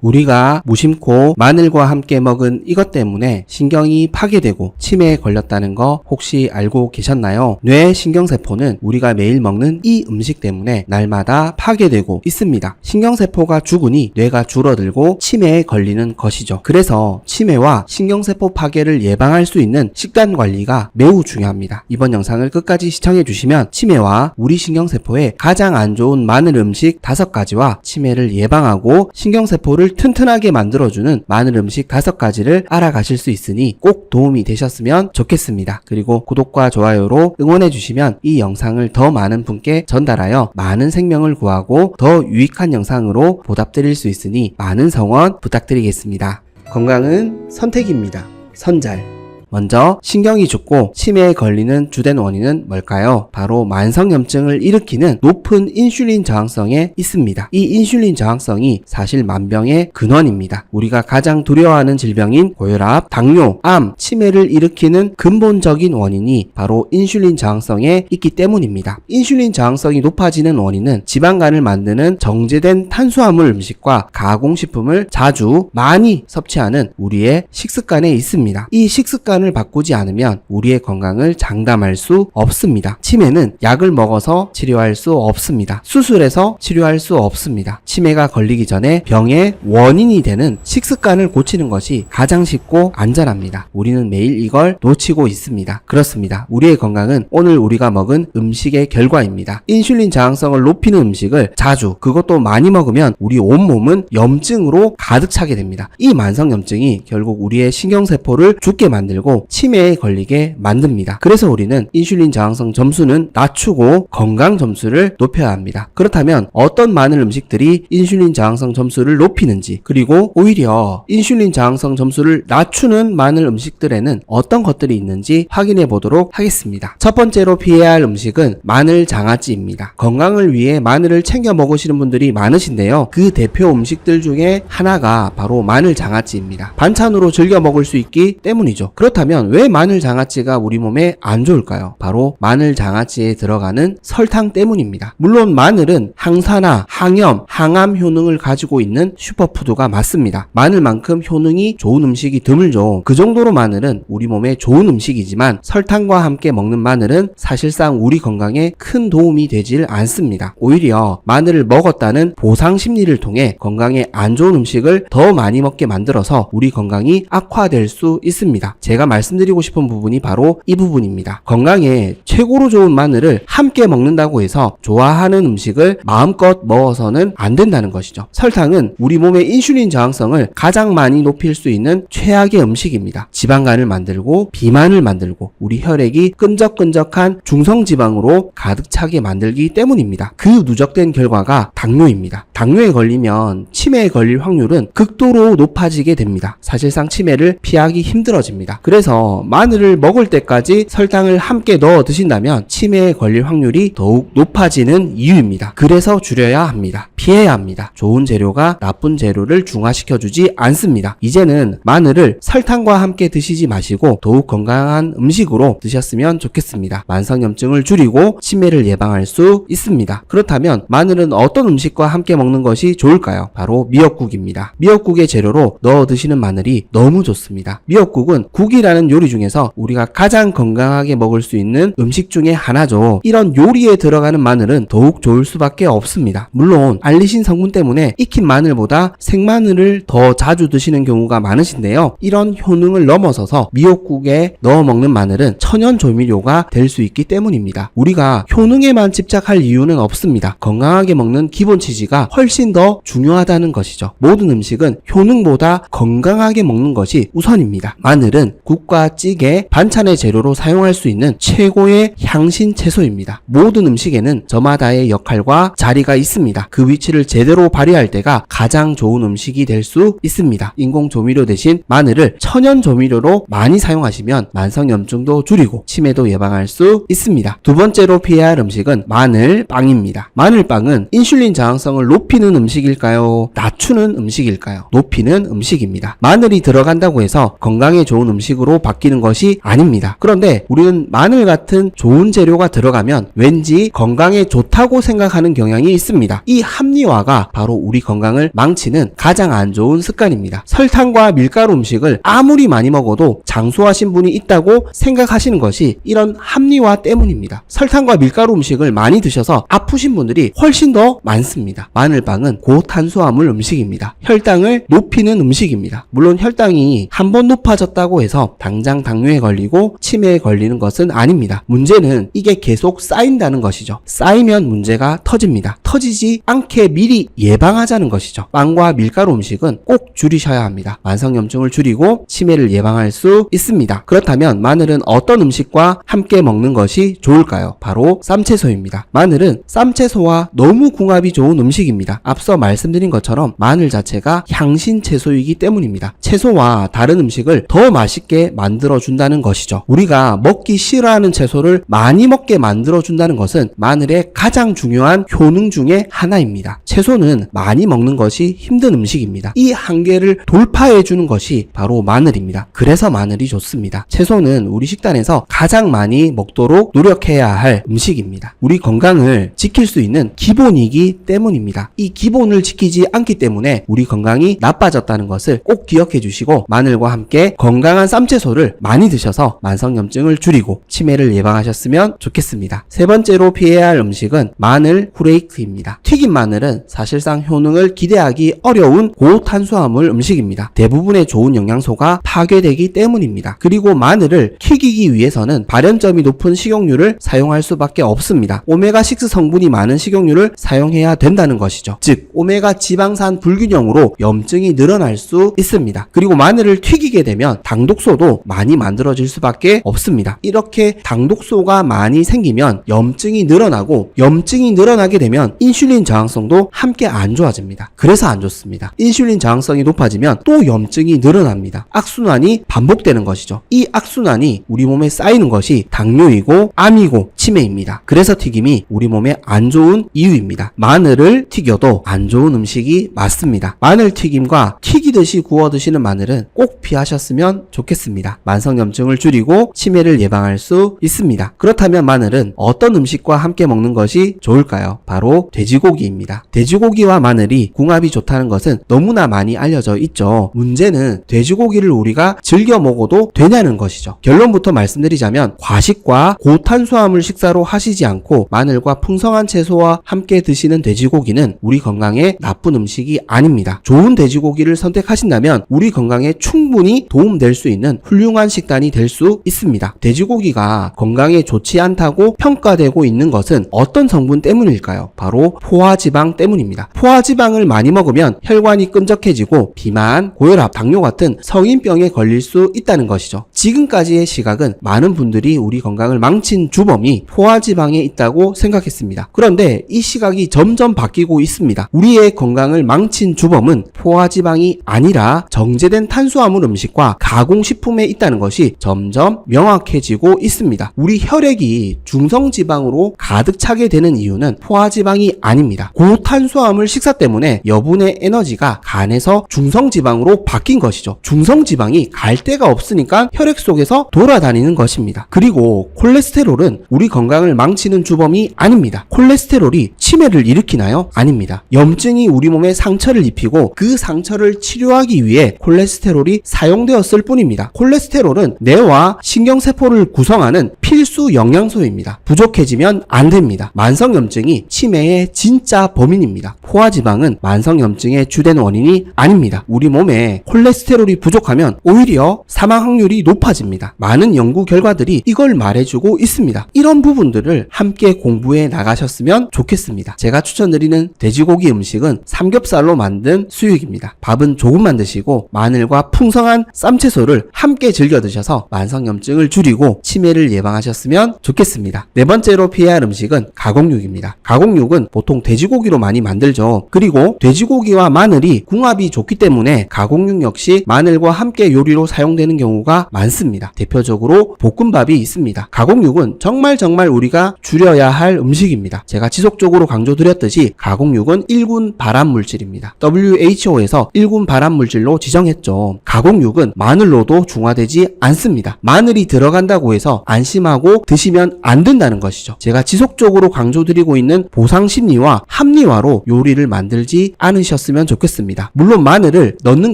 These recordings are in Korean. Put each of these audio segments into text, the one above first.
우리가 무심코 마늘과 함께 먹은 이것 때문에 신경이 파괴되고 치매에 걸렸다는 거 혹시 알고 계셨나요? 뇌 신경세포는 우리가 매일 먹는 이 음식 때문에 날마다 파괴되고 있습니다. 신경세포가 죽으니 뇌가 줄어들고 치매에 걸리는 것이죠. 그래서 치매와 신경세포 파괴를 예방할 수 있는 식단 관리가 매우 중요합니다. 이번 영상을 끝까지 시청해 주시면 치매와 우리 신경세포에 가장 안 좋은 마늘 음식 5가지와 치매를 예방하고 신경세포를 튼튼하게 만들어주는 마늘 음식 5가지를 알아가실 수 있으니 꼭 도움이 되셨으면 좋겠습니다. 그리고 구독과 좋아요로 응원해 주시면 이 영상을 더 많은 분께 전달하여 많은 생명을 구하고 더 유익한 영상으로 보답드릴 수 있으니 많은 성원 부탁드리겠습니다. 건강은 선택입니다. 선잘. 먼저 신경이 죽고 치매에 걸리는 주된 원인은 뭘까요? 바로 만성염증을 일으키는 높은 인슐린 저항성에 있습니다. 이 인슐린 저항성이 사실 만병의 근원입니다. 우리가 가장 두려워하는 질병인 고혈압, 당뇨, 암, 치매를 일으키는 근본적인 원인이 바로 인슐린 저항성에 있기 때문입니다. 인슐린 저항성이 높아지는 원인은 지방간을 만드는 정제된 탄수화물 음식과 가공식품을 자주 많이 섭취하는 우리의 식습관에 있습니다. 이 식습관 을 바꾸지 않으면 우리의 건강을 장담할 수 없습니다. 치매는 약을 먹어서 치료할 수 없습니다. 수술해서 치료할 수 없습니다. 치매가 걸리기 전에 병의 원인이 되는 식습관을 고치는 것이 가장 쉽고 안전합니다. 우리는 매일 이걸 놓치고 있습니다. 그렇습니다. 우리의 건강은 오늘 우리가 먹은 음식의 결과입니다. 인슐린 저항성을 높이는 음식을 자주, 그것도 많이 먹으면 우리 온몸은 염증으로 가득 차게 됩니다. 이 만성염증이 결국 우리의 신경세포를 죽게 만들고 치매에 걸리게 만듭니다. 그래서 우리는 인슐린 저항성 점수는 낮추고 건강 점수를 높여야 합니다. 그렇다면 어떤 마늘 음식들이 인슐린 저항성 점수를 높이는지, 그리고 오히려 인슐린 저항성 점수를 낮추는 마늘 음식들에는 어떤 것들이 있는지 확인해 보도록 하겠습니다. 첫 번째로 피해야 할 음식은 마늘 장아찌입니다. 건강을 위해 마늘을 챙겨 먹으시는 분들이 많으신데요. 그 대표 음식들 중에 하나가 바로 마늘 장아찌입니다. 반찬으로 즐겨 먹을 수 있기 때문이죠. 그렇다면 왜 마늘 장아찌가 우리 몸에 안 좋을까요? 바로 마늘 장아찌에 들어가는 설탕 때문입니다. 물론 마늘은 항산화, 항염, 항암 효능을 가지고 있는 슈퍼푸드가 맞습니다. 마늘만큼 효능이 좋은 음식이 드물죠. 그 정도로 마늘은 우리 몸에 좋은 음식이지만 설탕과 함께 먹는 마늘은 사실상 우리 건강에 큰 도움이 되질 않습니다. 오히려 마늘을 먹었다는 보상 심리를 통해 건강에 안 좋은 음식을 더 많이 먹게 만들어서 우리 건강이 악화될 수 있습니다. 제가 말씀드리고 싶은 부분이 바로 이 부분입니다. 건강에 최고로 좋은 마늘을 함께 먹는다고 해서 좋아하는 음식을 마음껏 먹어서는 안 된다는 것이죠. 설탕은 우리 몸의 인슐린 저항성을 가장 많이 높일 수 있는 최악의 음식입니다. 지방간을 만들고 비만을 만들고 우리 혈액이 끈적끈적한 중성지방으로 가득 차게 만들기 때문입니다. 그 누적된 결과가 당뇨입니다. 당뇨에 걸리면 치매에 걸릴 확률은 극도로 높아지게 됩니다. 사실상 치매를 피하기 힘들어집니다. 그래서 마늘을 먹을 때까지 설탕을 함께 넣어 드신다면 치매에 걸릴 확률이 더욱 높아지는 이유입니다. 그래서 줄여야 합니다. 피해야 합니다. 좋은 재료가 나쁜 재료를 중화시켜주지 않습니다. 이제는 마늘을 설탕과 함께 드시지 마시고 더욱 건강한 음식으로 드셨으면 좋겠습니다. 만성염증을 줄이고 치매를 예방할 수 있습니다. 그렇다면 마늘은 어떤 음식과 함께 먹는 것이 좋을까요? 바로 미역국입니다. 미역국의 재료로 넣어 드시는 마늘이 너무 좋습니다. 미역국은 국이라는 요리 중에서 우리가 가장 건강하게 먹을 수 있는 음식 중에 하나죠. 이런 요리에 들어가는 마늘은 더욱 좋을 수밖에 없습니다. 물론 알리신 성분 때문에 익힌 마늘보다 생마늘을 더 자주 드시는 경우가 많으신데요. 이런 효능을 넘어서서 미역국에 넣어 먹는 마늘은 천연 조미료가 될 수 있기 때문입니다. 우리가 효능에만 집착할 이유는 없습니다. 건강하게 먹는 기본 취지가 훨씬 더 중요하다는 것이죠. 모든 음식은 효능보다 건강하게 먹는 것이 우선입니다. 마늘은 국과 찌개, 반찬의 재료로 사용할 수 있는 최고의 향신 채소입니다. 모든 음식에는 저마다의 역할과 자리가 있습니다. 그 위치를 제대로 발휘할 때가 가장 좋은 음식이 될 수 있습니다. 인공 조미료 대신 마늘을 천연 조미료로 많이 사용하시면 만성염증도 줄이고 치매도 예방할 수 있습니다. 두 번째로 피해야 할 음식은 마늘빵입니다. 마늘빵은 인슐린 저항성을 높이는 음식일까요? 낮추는 음식일까요? 높이는 음식입니다. 마늘이 들어간다고 해서 건강에 좋은 음식으로 음식으로 바뀌는 것이 아닙니다. 그런데 우리는 마늘 같은 좋은 재료가 들어가면 왠지 건강에 좋다고 생각하는 경향이 있습니다. 이 합리화가 바로 우리 건강을 망치는 가장 안 좋은 습관입니다. 설탕과 밀가루 음식을 아무리 많이 먹어도 장수하신 분이 있다고 생각하시는 것이 이런 합리화 때문입니다. 설탕과 밀가루 음식을 많이 드셔서 아프신 분들이 훨씬 더 많습니다. 마늘빵은 고탄수화물 음식입니다. 혈당을 높이는 음식입니다. 물론 혈당이 한번 높아졌다고 해서 당장 당뇨에 걸리고 치매에 걸리는 것은 아닙니다. 문제는 이게 계속 쌓인다는 것이죠. 쌓이면 문제가 터집니다. 터지지 않게 미리 예방하자는 것이죠. 빵과 밀가루 음식은 꼭 줄이셔야 합니다. 만성염증을 줄이고 치매를 예방할 수 있습니다. 그렇다면 마늘은 어떤 음식과 함께 먹는 것이 좋을까요? 바로 쌈채소입니다. 마늘은 쌈채소와 너무 궁합이 좋은 음식입니다. 앞서 말씀드린 것처럼 마늘 자체가 향신 채소이기 때문입니다. 채소와 다른 음식을 더 맛있게 만들어준다는 것이죠. 우리가 먹기 싫어하는 채소를 많이 먹게 만들어준다는 것은 마늘의 가장 중요한 효능 중에 하나입니다. 채소는 많이 먹는 것이 힘든 음식입니다. 이 한계를 돌파해주는 것이 바로 마늘입니다. 그래서 마늘이 좋습니다. 채소는 우리 식단에서 가장 많이 먹도록 노력해야 할 음식입니다. 우리 건강을 지킬 수 있는 기본이기 때문입니다. 이 기본을 지키지 않기 때문에 우리 건강이 나빠졌다는 것을 꼭 기억해 주시고 마늘과 함께 건강한 쌈채소를 많이 드셔서 만성염증을 줄이고 치매를 예방하셨으면 좋겠습니다. 세 번째로 피해야 할 음식은 마늘 후레이크입니다. 튀긴 마늘은 사실상 효능을 기대하기 어려운 고탄수화물 음식입니다. 대부분의 좋은 영양소가 파괴되기 때문입니다. 그리고 마늘을 튀기기 위해서는 발연점이 높은 식용유를 사용할 수밖에 없습니다. 오메가6 성분이 많은 식용유를 사용해야 된다는 것이죠. 즉 오메가 지방산 불균형으로 염증이 늘어날 수 있습니다. 그리고 마늘을 튀기게 되면 당독소도 많이 만들어질 수밖에 없습니다. 이렇게 당독소가 많이 생기면 염증이 늘어나고 염증이 늘어나게 되면 인슐린 저항성도 함께 안 좋아집니다. 그래서 안 좋습니다. 인슐린 저항성이 높아지면 또 염증이 늘어납니다. 악순환이 반복되는 것이죠. 이 악순환이 우리 몸에 쌓이는 것이 당뇨이고 암이고 치매입니다. 그래서 튀김이 우리 몸에 안 좋은 이유입니다. 마늘을 튀겨도 안 좋은 음식이 맞습니다. 마늘 튀김과 튀기듯이 구워 드시는 마늘은 꼭 피하셨으면 좋겠습니다. 만성염증을 줄이고 치매를 예방할 수 있습니다. 그렇다면 마늘은 어떤 음식과 함께 먹는 것이 좋을까요? 바로 돼지고기입니다. 돼지고기와 마늘이 궁합이 좋다는 것은 너무나 많이 알려져 있죠. 문제는 돼지고기를 우리가 즐겨 먹어도 되냐는 것이죠. 결론부터 말씀드리자면 과식과 고탄수화물 식사로 하시지 않고 마늘과 풍성한 채소와 함께 드시는 돼지고기는 우리 건강에 나쁜 음식이 아닙니다. 좋은 돼지고기를 선택하신다면 우리 건강에 충분히 도움될 수 있는 훌륭한 식단이 될 수 있습니다. 돼지고기가 건강에 좋지 않다고 평가되고 있는 것은 어떤 성분 때문일까요? 바로 포화지방 때문입니다. 포화지방을 많이 먹으면 혈관이 끈적해지고 비만, 고혈압, 당뇨 같은 성인병에 걸릴 수 있다는 것이죠. 지금까지의 시각은 많은 분들이 우리 건강을 망친 주범이 포화지방에 있다고 생각했습니다. 그런데 이 시각이 점점 바뀌고 있습니다. 우리의 건강을 망친 주범은 포화지방이 아니라 정제된 탄수화물 음식과 가공식품에 있다는 것이 점점 명확해지고 있습니다. 우리 혈액이 중성지방으로 가득 차게 되는 이유는 포화지방이 아닙니다. 고탄수화물 식사 때문에 여분의 에너지가 간에서 중성지방으로 바뀐 것이죠. 중성지방이 갈 데가 없으니까 혈액 속에서 돌아다니는 것입니다. 그리고 콜레스테롤은 우리 건강을 망치는 주범이 아닙니다. 콜레스테롤이 치매를 일으키나요? 아닙니다. 염증이 우리 몸에 상처를 입히고 그 상처를 치료하기 위해 콜레스테롤이 사용되었을 뿐입니다. 콜레스테롤은 뇌와 신경세포를 구성하는 필수 영양소입니다. 부족해지면 안 됩니다. 만성염증이 치매의 진짜 범인입니다. 포화지방은 만성염증의 주된 원인이 아닙니다. 우리 몸에 콜레스테롤이 부족하면 오히려 사망 확률이 높아집니다. 많은 연구 결과들이 이걸 말해주고 있습니다. 이런 부분들을 함께 공부해 나가셨으면 좋겠습니다. 제가 추천드리는 돼지고기 음식은 삼겹살로 만든 수육입니다. 밥은 조금만 드시고 마늘과 풍성한 쌈채소를 함께 즐겨 드셔서 만성염증을 줄이고 치매를 예방하시면 예방하셨으면 좋겠습니다. 네 번째로 피해야 할 음식은 가공육입니다. 가공육은 보통 돼지고기로 많이 만들죠. 그리고 돼지고기와 마늘이 궁합이 좋기 때문에 가공육 역시 마늘과 함께 요리로 사용되는 경우가 많습니다. 대표적으로 볶음밥이 있습니다. 가공육은 정말 우리가 줄여야 할 음식입니다. 제가 지속적으로 강조드렸듯이 가공육은 1군 발암물질입니다. WHO에서 1군 발암물질로 지정했죠. 가공육은 마늘로도 중화되지 않습니다. 마늘이 들어간다고 해서 안심하고 드시면 안 된다는 것이죠. 제가 지속적으로 강조드리고 있는 보상심리와 합리화로 요리를 만들지 않으셨으면 좋겠습니다. 물론 마늘을 넣는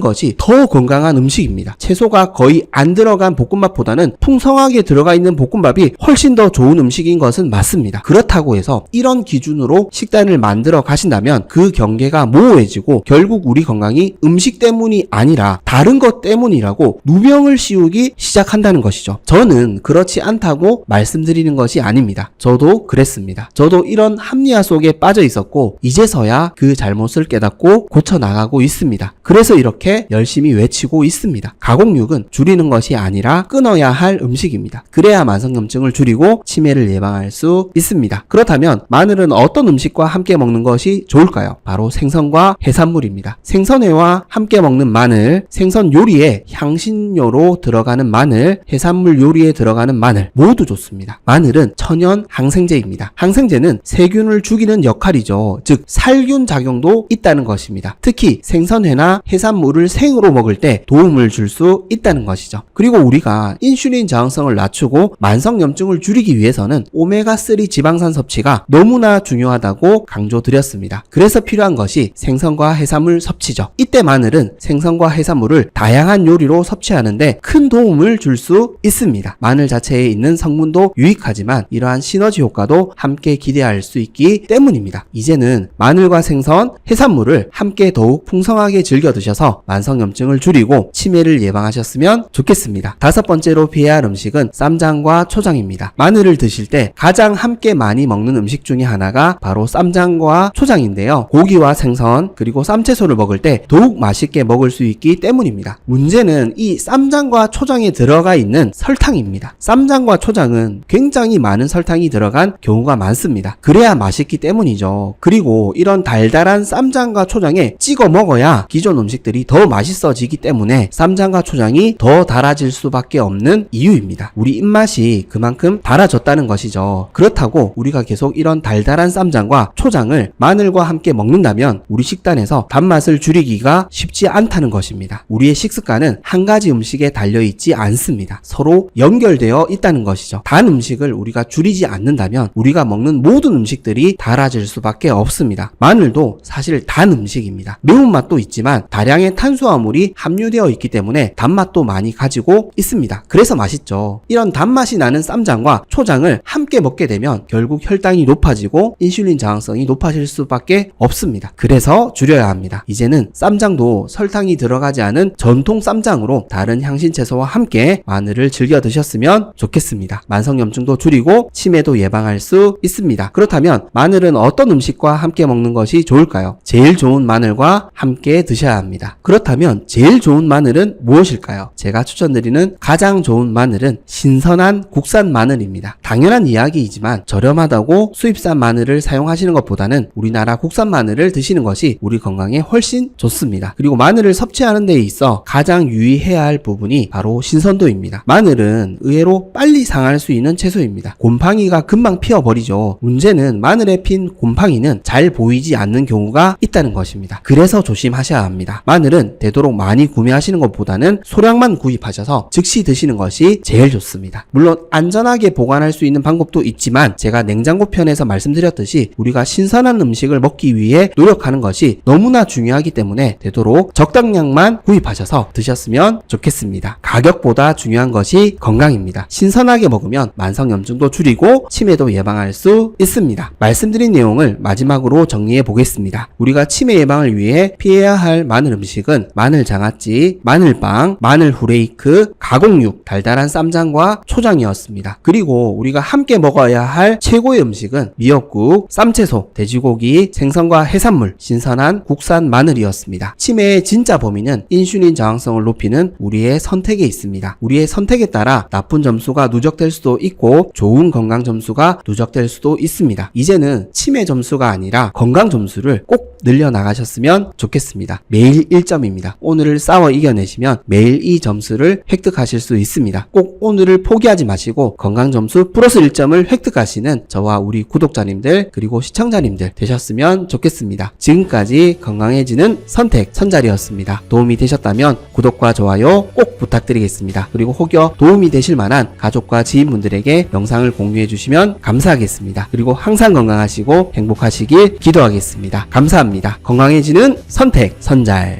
것이 더 건강한 음식입니다. 채소가 거의 안 들어간 볶음밥보다는 풍성하게 들어가 있는 볶음밥이 훨씬 더 좋은 음식인 것은 맞습니다. 그렇다고 해서 이런 기준으로 식단을 만들어 가신다면 그 경계가 모호해지고 결국 우리 건강이 음식 때문이 아니라 다른 것 때문이라고 누명을 씌우기 시작한다는 것이죠. 저는 그렇지 않다고 말씀드리는 것이 아닙니다. 저도 그랬습니다. 저도 이런 합리화 속에 빠져 있었고 이제서야 그 잘못을 깨닫고 고쳐나가고 있습니다. 그래서 이렇게 열심히 외치고 있습니다. 가공육은 줄이는 것이 아니라 끊어야 할 음식입니다. 그래야 만성염증을 줄이고 치매를 예방할 수 있습니다. 그렇다면 마늘은 어떤 음식과 함께 먹는 것이 좋을까요? 바로 생선과 해산물입니다. 생선회와 함께 먹는 마늘, 생선 요리에 향신료로 들어가는 마늘, 해산물 요리에 들어가는 마늘 모두 좋습니다. 마늘은 천연 항생제입니다. 항생제는 세균을 죽이는 역할이죠. 즉 살균 작용도 있다는 것입니다. 특히 생선회나 해산물을 생으로 먹을 때 도움을 줄 수 있다는 것이죠. 그리고 우리가 인슐린 저항성을 낮추고 만성염증을 줄이기 위해서는 오메가3 지방산 섭취가 너무나 중요하다고 강조드렸습니다. 그래서 필요한 것이 생선과 해산물 섭취죠. 이때 마늘은 생선과 해산물을 다양한 요리로 섭취하는데 큰 도움을 줄 수 있습니다. 마늘 자체에 있는 성분도 유익하지만 이러한 시너지 효과도 함께 기대할 수 있기 때문입니다. 이제는 마늘과 생선, 해산물을 함께 더욱 풍성하게 즐겨 드셔서 만성염증을 줄이고 치매를 예방하셨으면 좋겠습니다. 다섯 번째로 피해야 할 음식은 쌈장과 초장입니다. 마늘을 드실 때 가장 함께 많이 먹는 음식 중에 하나가 바로 쌈장과 초장인데요. 고기와 생선 그리고 쌈채소를 먹을 때 더욱 맛있게 먹을 수 있기 때문입니다. 문제는 이 쌈장과 초장에 들어가 있는 설탕입니다. 쌈장과 초장은 굉장히 많은 설탕이 들어간 경우가 많습니다. 그래야 맛있기 때문이죠. 그리고 이런 달달한 쌈장과 초장에 찍어 먹어야 기존 음식들이 더 맛있어지기 때문에 쌈장과 초장이 더 달아질 수밖에 없는 이유입니다. 우리 입맛이 그만큼 달아졌다는 것이죠. 그렇다고 우리가 계속 이런 달달한 쌈장과 초장을 마늘과 함께 먹는다면 우리 식단에서 단맛을 줄이기가 쉽지 않다는 것입니다. 우리의 식습관은 한 가지 음식에 달려있지 않습니다. 서로 연결되어 있다는 것이죠. 단 음식을 우리가 줄이지 않는다면 우리가 먹는 모든 음식들이 달아질 수밖에 없습니다. 마늘도 사실 단 음식입니다. 매운맛도 있지만 다량의 탄수화물이 함유되어 있기 때문에 단맛도 많이 가지고 있습니다. 그래서 맛있죠. 이런 단맛이 나는 쌈장과 초장을 함께 먹게 되면 결국 혈당이 높아지고 인슐린 저항성이 높아질 수밖에 없습니다. 그래서 줄여야 합니다. 이제는 쌈장도 설탕이 들어가지 않은 전통 쌈장으로 다른 향신채소와 함께 마늘을 즐겨 드셨으면 좋겠습니다. 만성염증도 줄이고 치매도 예방할 수 있습니다. 그렇다면 마늘은 어떤 음식과 함께 먹는 것이 좋을까요? 제일 좋은 마늘과 함께 드셔야 합니다. 그렇다면 제일 좋은 마늘은 무엇일까요? 제가 추천드리는 가장 좋은 마늘은 신선한 국산 마늘입니다. 당연한 이야기이지만 저렴하다고 수입산 마늘을 사용하시는 것보다는 우리나라 국산 마늘을 드시는 것이 우리 건강에 훨씬 좋습니다. 그리고 마늘을 섭취하는 데 있어 가장 유의해야 할 부분이 바로 신선도입니다. 마늘은 의외로 빨리 상할 수 있는 채소입니다. 곰팡이가 금방 피어버리죠. 문제는 마늘에 핀 곰팡이는 잘 보이지 않는 경우가 있다는 것입니다. 그래서 조심하셔야 합니다. 마늘은 되도록 많이 구매하시는 것보다는 소량만 구입하셔서 즉시 드시는 것이 제일 좋습니다. 물론 안전하게 보관할 수 있는 방법도 있지만 제가 냉장고 편에서 말씀드렸듯이 우리가 신선한 음식을 먹기 위해 노력하는 것이 너무나 중요하기 때문에 되도록 적당량만 구입하셔서 드셨으면 좋겠습니다. 가격보다 중요한 것이 건강입니다. 신선하게 먹으면 만성염증도 줄이고 치매도 예방할 수 있습니다. 말씀드린 내용을 마지막으로 정리해 보겠습니다. 우리가 치매 예방을 위해 피해야 할 마늘 음식은 마늘 장아찌, 마늘빵, 마늘 후레이크, 가공육, 달달한 쌈장과 초장이었습니다. 그리고 우리가 함께 먹어야 할 최고의 음식은 미역국, 쌈채소, 돼지고기, 생선과 해산물, 신선한 국산 마늘이었습니다. 치매의 진짜 범인은 인슐린 저항성을 높이는 우리의 선택에 있습니다. 우리의 선택에 따라 나쁜 점수가 누적 누적될 수도 있고 좋은 건강 점수가 누적될 수도 있습니다. 이제는 치매 점수가 아니라 건강 점수를 꼭 늘려나가셨으면 좋겠습니다. 매일 1점입니다. 오늘을 싸워 이겨내시면 매일 이 점수를 획득하실 수 있습니다. 꼭 오늘을 포기하지 마시고 건강 점수 플러스 1점을 획득하시는 저와 우리 구독자님들 그리고 시청자님들 되셨으면 좋겠습니다. 지금까지 건강해지는 선택 선자리였습니다. 도움이 되셨다면 구독과 좋아요 꼭 부탁드리겠습니다. 그리고 혹여 도움이 되실 만한 가족과 지인분들에게 영상을 공유해 주시면 감사하겠습니다. 그리고 항상 건강하시고 행복하시길 기도하겠습니다. 감사합니다. 건강해지는 선택 선잘.